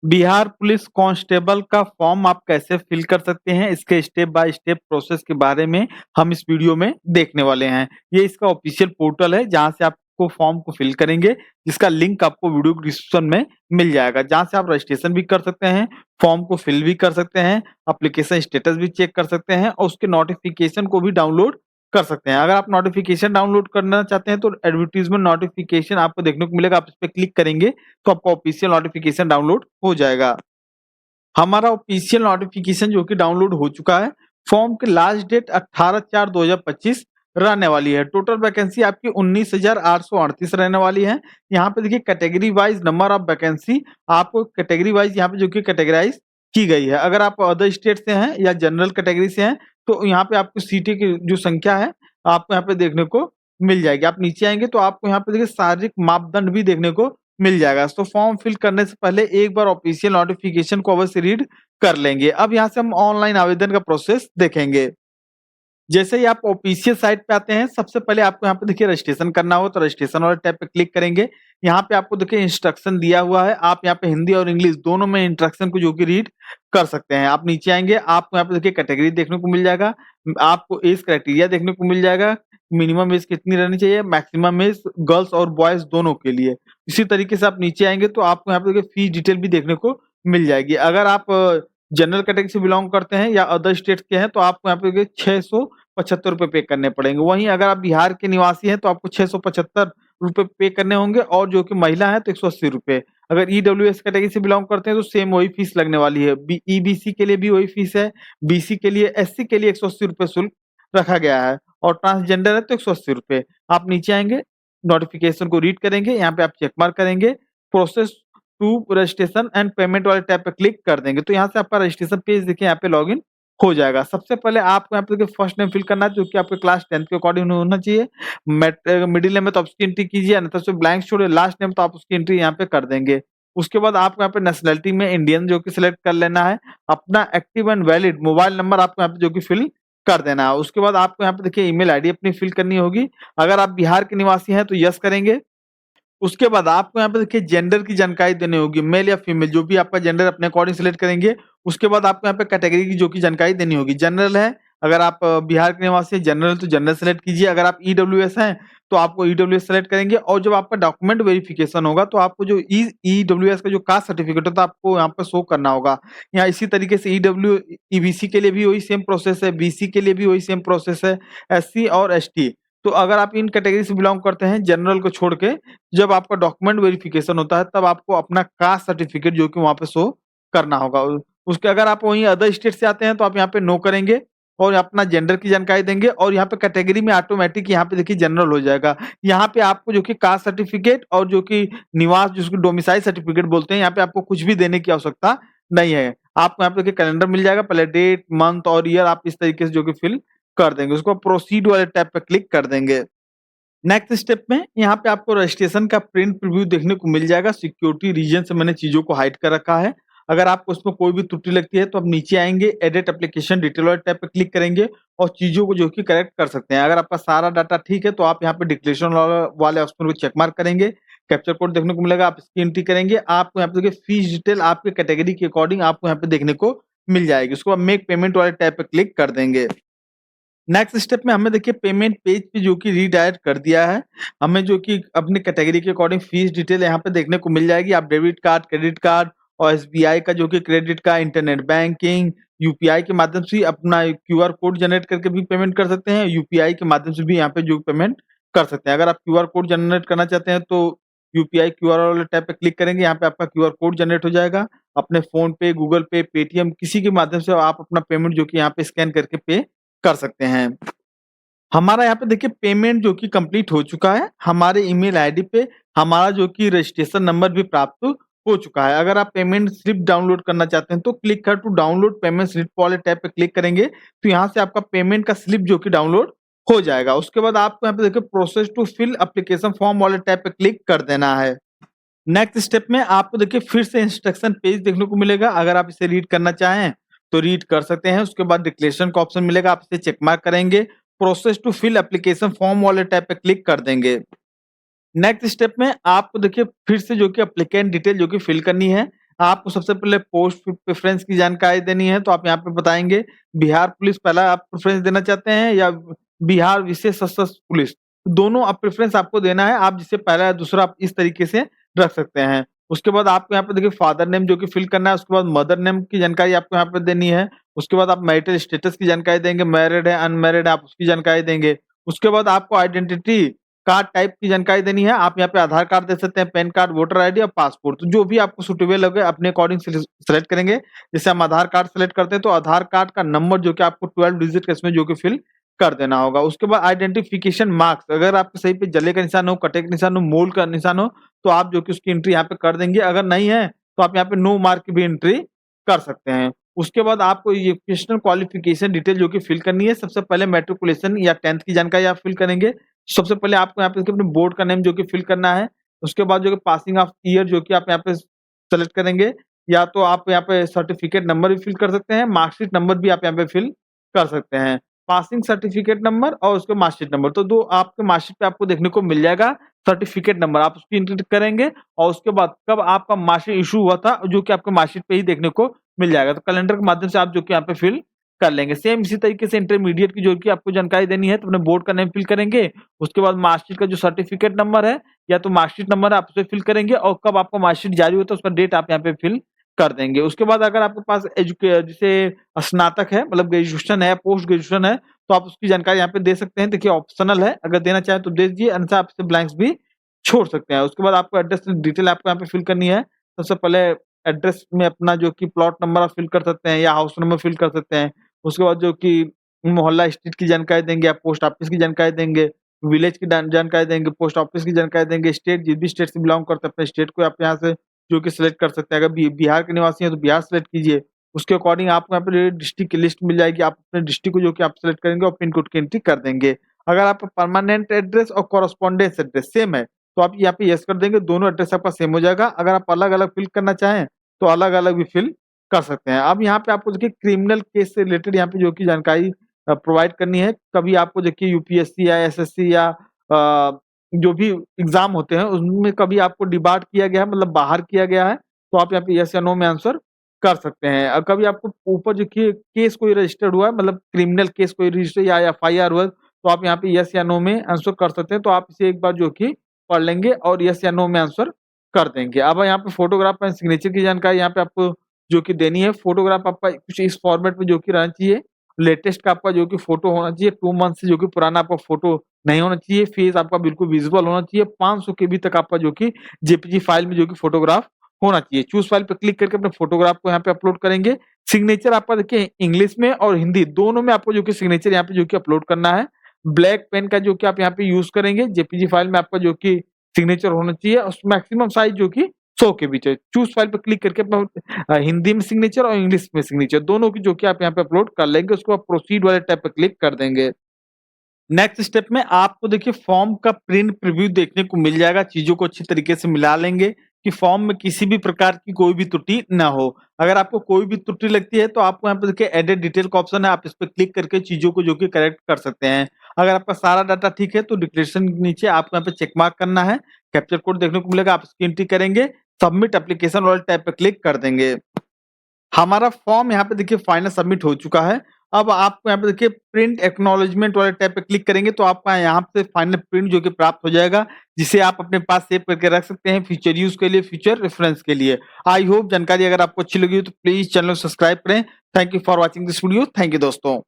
Bihar police constable का form आप कैसे फिल कर सकते हैं, इसके स्टेप बाय स्टेप प्रोसेस के बारे में हम इस वीडियो में देखने वाले हैं। ये इसका ऑफिशियल पोर्टल है जहां से आपको फॉर्म को फिल करेंगे, जिसका लिंक आपको वीडियो डिस्क्रिप्शन में मिल जाएगा, जहां से आप रजिस्ट्रेशन भी कर सकते हैं, फॉर्म को फिल भी कर सकते हैं, एप्लीकेशन स्टेटस भी चेक कर सकते हैं और उसके नोटिफिकेशन को भी डाउनलोड कर सकते हैं। अगर आप नोटिफिकेशन डाउनलोड करना चाहते हैं तो एडवर्टाइजमेंट नोटिफिकेशन आपको देखने को मिलेगा, आप इस पे क्लिक करेंगे तो आपका ऑफिशियल नोटिफिकेशन डाउनलोड हो जाएगा। हमारा ऑफिशियल नोटिफिकेशन जो कि डाउनलोड हो चुका है। फॉर्म की लास्ट डेट 18/4/2025 रहने वाली है। टोटल वैकेंसी आपकी 19,838 रहने वाली है। यहाँ पे देखिए category wise number of vacancy आपको कैटेगरी वाइज यहाँ पे जो कि कैटेगराइज की गई है। अगर आप अदर स्टेट से हैं या जनरल कैटेगरी से हैं तो यहाँ पे आपको सीटें की जो संख्या है आपको यहाँ पे देखने को मिल जाएगी। आप नीचे आएंगे तो आपको यहाँ पे देखिए शारीरिक मापदंड भी देखने को मिल जाएगा। तो फॉर्म फिल करने से पहले एक बार ऑफिशियल नोटिफिकेशन को अवश्य रीड कर लेंगे। अब यहाँ से हम ऑनलाइन आवेदन का प्रोसेस देखेंगे। जैसे ही आप ऑफिशियल साइट पे आते हैं, सबसे पहले आपको यहाँ पे देखिए रजिस्ट्रेशन करना हो तो रजिस्ट्रेशन वाले टैब पे क्लिक करेंगे। यहाँ पे आपको देखिए इंस्ट्रक्शन दिया हुआ है, आप यहाँ पे हिंदी और इंग्लिश दोनों में इंस्ट्रक्शन को जो कि रीड कर सकते हैं। आप नीचे आएंगे, आपको यहाँ पे देखिए कैटेगरी देखने को मिल जाएगा, आपको एज क्राइटेरिया देखने को मिल जाएगा, मिनिमम एज कितनी रहनी चाहिए, मैक्सिमम एज गर्ल्स और बॉयज दोनों के लिए। इसी तरीके से आप नीचे आएंगे तो आपको यहाँ पे देखिए फीस डिटेल भी देखने को मिल जाएगी। अगर आप जनरल कैटेगरी से बिलोंग करते हैं या अदर स्टेट के हैं तो आपको यहाँ पे देखिए 675 रुपए पे करने पड़ेंगे। वहीं अगर आप बिहार के निवासी हैं तो आपको 675 रुपए पे करने होंगे और जो कि महिला है तो 180 रुपए। अगर ईडब्ल्यूएस कैटेगरी से बिलोंग करते हैं तो सेम वही फीस लगने वाली है। ईबीसी के लिए भी वही फीस है, बीसी के लिए, एससी के लिए 180 रुपए शुल्क रखा गया है और ट्रांसजेंडर है तो 180 रुपए। आप नीचे आएंगे, नोटिफिकेशन को रीड करेंगे, यहाँ पे आप चेक मार्क करेंगे, process to registration and payment वाले टैब पे क्लिक कर देंगे तो यहाँ से आपका रजिस्ट्रेशन पेज देखिए यहाँ पे लॉगिन हो जाएगा। सबसे पहले आपको यहाँ पे देखिए फर्स्ट नेम फिल करना है जो कि आपके क्लास 10th के अकॉर्डिंग होना चाहिए। मिडिल नेम में तो आप उसकी एंट्री कीजिए, अन्यथा उसमें ब्लैंक छोड़िए। लास्ट नेम तो आप उसकी एंट्री यहाँ पे कर देंगे। उसके बाद आपको यहाँ पे नेशनलिटी में इंडियन जो कि सिलेक्ट कर लेना है। अपना active and valid mobile number आपको यहाँ पे जो कि फिल कर देना है। उसके बाद आपको यहाँ पे देखिए ईमेल आईडी अपनी फिल करनी होगी। अगर आप बिहार के निवासी हैं तो यस करेंगे। उसके बाद आपको यहाँ पे देखिए जेंडर की जानकारी देनी होगी, मेल या फीमेल जो भी आपका जेंडर अपने अकॉर्डिंग सिलेक्ट करेंगे। उसके बाद आपको यहाँ पे कैटेगरी की जो कि जानकारी देनी होगी। जनरल है, अगर आप बिहार के निवासी हैं जनरल तो जनरल सेलेक्ट कीजिए। अगर आप ईडब्ल्यूएस हैं तो आपको ईडब्ल्यूएस सेलेक्ट करेंगे और जब आपका डॉक्यूमेंट वेरिफिकेशन होगा तो आपको जो ईडब्ल्यूएस का जो कास्ट सर्टिफिकेट होता है आपको यहाँ पे शो करना होगा। यहाँ इसी तरीके से ईबीसी के लिए भी वही सेम प्रोसेस है, बीसी के लिए भी वही सेम प्रोसेस है, एससी और एसटी। तो अगर आप इन कैटेगरी से बिलोंग करते हैं जनरल को छोड़ के, जब आपका डॉक्यूमेंट वेरिफिकेशन होता है तब आपको अपना कास्ट सर्टिफिकेट जो कि वहाँ पे शो करना होगा। उसके अगर आप वहीं अदर स्टेट से आते हैं तो आप यहाँ पे नो करेंगे और अपना जेंडर की जानकारी देंगे और यहाँ पे कैटेगरी में ऑटोमेटिक यहाँ पे देखिए जनरल हो जाएगा। यहाँ पे आपको जो कि कास्ट सर्टिफिकेट और जो कि निवास जिसको डोमिसाइल सर्टिफिकेट बोलते हैं, यहाँ पे आपको कुछ भी देने की आवश्यकता नहीं है। आपको यहाँ पे देखिए कैलेंडर मिल जाएगा, पहले डेट, मंथ और ईयर आप इस तरीके से जो कि फिल कर देंगे। उसको प्रोसीड वाले टैब पे क्लिक कर देंगे। नेक्स्ट स्टेप में यहाँ पे आपको रजिस्ट्रेशन का प्रिंट प्रीव्यू देखने को मिल जाएगा। सिक्योरिटी रीजन से मैंने चीजों को हाइड कर रखा है। अगर आपको उसमें कोई भी त्रुटि लगती है तो आप नीचे आएंगे, एडिट एप्लीकेशन डिटेल वाले टैब पे क्लिक करेंगे और चीजों को जो कि करेक्ट कर सकते हैं। अगर आपका सारा डाटा ठीक है तो आप यहाँ पे डिक्लेरेशन वाले ऑप्शन को चेक मार्क करेंगे, कैप्चर कोड देखने को मिलेगा, आप इसकी एंट्री करेंगे। आपको यहाँ पे देखिए फीस डिटेल आपके कैटेगरी के अकॉर्डिंग आपको यहाँ पे देखने को मिल जाएगी। उसको आप मेक पेमेंट वाले टैब पे क्लिक कर देंगे। नेक्स्ट स्टेप में हमें देखिए पेमेंट पेज पे जो कि रीडायरेक्ट कर दिया है। हमें जो कि अपने कैटेगरी के अकॉर्डिंग फीस डिटेल यहाँ पे देखने को मिल जाएगी। आप डेबिट कार्ड, क्रेडिट कार्ड और एसबीआई का जो कि क्रेडिट का, इंटरनेट बैंकिंग, यूपीआई के माध्यम से अपना क्यूआर कोड जनरेट करके भी पेमेंट कर सकते हैं। यूपीआई के माध्यम से भी यहाँ पे जो पेमेंट कर सकते हैं। अगर आप क्यूआर कोड जनरेट करना चाहते हैं तो यूपीआई क्यूआर वाले टैब पे क्लिक करेंगे, यहाँ पे आपका क्यूआर कोड जनरेट हो जाएगा। अपने फोन पे, गूगल पे, पेटीएम किसी के माध्यम से आप अपना पेमेंट जो कि यहाँ पे स्कैन करके पे कर सकते हैं। हमारा यहाँ पे देखिए पेमेंट जो कि कंप्लीट हो चुका है। हमारे ईमेल आईडी पे हमारा जो कि रजिस्ट्रेशन नंबर भी प्राप्त हो चुका है। अगर आप पेमेंट स्लिप डाउनलोड करना चाहते हैं तो क्लिक कर टू डाउनलोड पेमेंट स्लिप वाले टैब पे क्लिक करेंगे तो यहाँ से आपका पेमेंट का स्लिप जो कि डाउनलोड हो जाएगा। उसके बाद आपको यहाँ पे देखिए process to fill application form वाले टैब पे क्लिक कर देना है। नेक्स्ट स्टेप में आपको देखिए फिर से इंस्ट्रक्शन पेज देखने को मिलेगा। अगर आप इसे रीड करना चाहें तो रीड कर सकते हैं। उसके बाद डिक्लेरेशन का ऑप्शन मिलेगा, आप इसे चेक मार्क करेंगे, process to fill application form वाले टैब पे क्लिक कर देंगे। नेक्स्ट स्टेप में आपको देखिए फिर से जो कि एप्लीकेंट डिटेल जो कि फिल करनी है। आपको सबसे पहले पोस्ट प्रेफ़रेंस की जानकारी देनी है, तो आप यहाँ पे बताएँगे बिहार पुलिस पहला आप प्रेफ़रेंस देना चाहते हैं या बिहार विशेष सशस्त्र पुलिस। दोनों आप प्रेफ़रेंस आपको देना है, आप जिसे पहला या दूसरा आप इस तरीके से रख सकते हैं। उसके बाद आपको यहाँ पे देखिए फादर नेम जो कि फ़िल करना है, उसके बाद मदर नेम की जानकारी आपको यहाँ पे देनी है। उसके बाद आप मैरिटल स्टेटस की जानकारी देंगे, मैरिड है, अनमैरिड है, आप उसकी जानकारी देंगे। उसके बाद आपको आइडेंटिटी कार्ड टाइप की जानकारी देनी है। आप यहाँ पे आधार कार्ड दे सकते हैं, पैन कार्ड, वोटर आईडी और पासपोर्ट। तो जो भी आपको सूटेबल लगे अपने अकॉर्डिंग सेलेक्ट करेंगे। जैसे हम आधार कार्ड सेलेक्ट करते हैं तो आधार कार्ड का नंबर जो कि आपको 12 डिजिट का इसमें जो कि फिल कर देना होगा। उसके बाद आइडेंटिफिकेशन मार्क्स अगर आपके सही पे जले का निशान हो, कटे का निशान हो, मोल का निशान हो तो आप जो कि उसकी एंट्री यहाँ पे कर देंगे। अगर नहीं है तो आप यहाँ पे नो मार्क की भी एंट्री कर सकते हैं। उसके बाद आपको एजुकेशनल क्वालिफिकेशन डिटेल जो कि फिल करनी है। सबसे पहले मैट्रिकुलेशन या 10th की जानकारी आप फिल करेंगे। सबसे पहले आपको यहाँ पे देखिए अपने बोर्ड का नेम जो कि फिल करना है। उसके बाद जो कि पासिंग ऑफ ईयर जो कि आप यहाँ पे सेलेक्ट करेंगे या तो आप यहाँ पे सर्टिफिकेट नंबर भी फिल कर सकते हैं, मार्कशीट नंबर भी आप यहाँ पे फिल कर सकते हैं। पासिंग सर्टिफिकेट नंबर और उसके मार्कशीट नंबर तो 2 आपके मार्कशीट पे आपको देखने को मिल जाएगा सर्टिफिकेट नंबर आप उसकी एंट्री करेंगे और उसके बाद कब आपका मार्कशीट इश्यू हुआ था जो कि आपके मार्कशीट पे ही देखने को मिल जाएगा। तो कैलेंडर के माध्यम से आप जो कि यहाँ पे फिल कर लेंगे। सेम इसी तरीके से इंटरमीडिएट की जो कि आपको जानकारी देनी है तो अपने बोर्ड का नेम फिल करेंगे। उसके बाद मार्कशीट का जो सर्टिफिकेट नंबर है या तो मार्कशीट नंबर आप उसे फिल करेंगे और कब आपका मार्कशीट जारी होता है उसका डेट आप यहाँ पे फिल कर देंगे। उसके बाद अगर आपके पास जैसे स्नातक है मतलब ग्रेजुएशन है, पोस्ट ग्रेजुएशन है तो आप उसकी जानकारी यहाँ पे दे सकते हैं। देखिए ऑप्शनल है, अगर देना चाहें तो दे दीजिए अन्यथा आप इसे ब्लैंक्स भी छोड़ सकते हैं। उसके बाद आपको एड्रेस डिटेल आपको यहाँ पे फिल करनी है। सबसे पहले एड्रेस में अपना जो कि प्लॉट नंबर आप फिल कर सकते हैं या हाउस नंबर फिल कर सकते हैं। उसके बाद जो कि मोहल्ला स्ट्रीट की जानकारी देंगे, आप पोस्ट ऑफिस की जानकारी देंगे, विलेज की जानकारी देंगे, पोस्ट ऑफिस की जानकारी देंगे, स्टेट जिस भी स्टेट से बिलॉन्ग करते हैं अपने स्टेट को आप यहाँ से जो कि सिलेक्ट कर सकते हैं। अगर बिहार के निवासी हैं तो बिहार सेलेक्ट कीजिए। उसके अकॉर्डिंग आपको यहाँ पे डिस्ट्रिक्ट की लिस्ट मिल जाएगी। आप अपने डिस्ट्रिक्ट को जो कि आप सेलेक्ट करेंगे और पिन कोड की एंट्री कर देंगे। अगर आपका परमानेंट एड्रेस और कॉरेस्पॉन्डेंस एड्रेस सेम है तो आप यहाँ पे यस कर देंगे, दोनों एड्रेस आपका सेम हो जाएगा। अगर आप अलग-अलग फिल करना चाहें तो अलग-अलग भी फिल कर सकते हैं। अब यहाँ पे आपको देखिए क्रिमिनल केस से रिलेटेड यहाँ पे जो कि जानकारी प्रोवाइड करनी है। कभी आपको देखिए यूपीएससी या एसएससी या जो भी एग्ज़ाम होते हैं उनमें कभी आपको डिबार किया गया है मतलब बाहर किया गया है, तो आप यहाँ पे यस या नो में आंसर कर सकते हैं। कभी आपको ऊपर जो कि केस कोई रजिस्टर्ड हुआ है मतलब क्रिमिनल केस कोई रजिस्टर या एफआईआर हुआ है, तो आप यहाँ पे यस या नो में आंसर कर सकते हैं। तो आप इसे एक बार जो कि पढ़ लेंगे और यस या नो में आंसर कर देंगे। अब यहाँ पे फोटोग्राफ एंड सिग्नेचर की जानकारी यहाँ पे आपको जो कि देनी है। फोटोग्राफ आपका कुछ इस फॉर्मेट में जो कि रहना चाहिए। लेटेस्ट का आपका जो कि फ़ोटो होना चाहिए, 2 मंथ से जो कि पुराना आपका फ़ोटो नहीं होना चाहिए, फेस आपका बिल्कुल विज़ुअल होना चाहिए, 500 केबी तक आपका जो कि जेपीजी फाइल में जो कि फ़ोटोग्राफ होना चाहिए। चूज़ फाइल पे क्लिक करके अपने फ़ोटोग्राफ को यहाँ पे अपलोड करेंगे। सिग्नेचर आपका देखिए इंग्लिश में और हिंदी दोनों में आपको जो कि सिग्नेचर यहाँ पे जो कि अपलोड करना है। ब्लैक पेन का जो कि आप यहाँ पे यूज़ करेंगे, जेपीजी फाइल में आपका जो कि सिग्नेचर होना चाहिए और मैक्सिमम साइज़ जो कि 100 केबी चाहिए। चूज़ फाइल पे क्लिक करके अपना हिंदी में सिग्नेचर और इंग्लिश में सिग्नेचर दोनों की जो कि आप यहाँ पे अपलोड कर लेंगे। उसके बाद प्रोसीड वाले टैब पे क्लिक कर देंगे। नेक्स्ट स्टेप में आपको देखिए फॉर्म का प्रिंट प्रीव्यू देखने को मिल जाएगा। चीज़ों को अच्छी तरीके से मिला लेंगे कि फॉर्म में किसी भी प्रकार की कोई भी त्रुटि ना हो। अगर आपको कोई भी त्रुटि लगती है तो आपको यहाँ पे देखिए एडिट डिटेल का ऑप्शन है, आप इस पे क्लिक करके चीज़ों को जो कि करेक्ट कर सकते हैं। अगर आपका सारा डाटा ठीक है तो डिक्लेरेशन के नीचे आपको यहाँ पे चेक मार्क करना है। कैप्चर कोड देखने को मिलेगा, आप इसकी एंट्री करेंगे, सबमिट एप्लीकेशन वाले टैब पे क्लिक कर देंगे। हमारा फॉर्म यहाँ पे देखिए फाइनल सबमिट हो चुका है। अब आपको यहाँ पे देखिए प्रिंट एक्नॉलेजमेंट वाले टैब पे क्लिक करेंगे तो आपका यहाँ पे फाइनल प्रिंट जो कि प्राप्त हो जाएगा, जिसे आप अपने पास सेव करके रख सकते हैं फ्यूचर यूज़ के लिए, फ्यूचर रेफरेंस के लिए। आई होप जानकारी अगर आपको अच्छी लगी हो तो प्लीज़ चैनल को सब्सक्राइब करें। Thank you for watching this video. Thank you दोस्तों।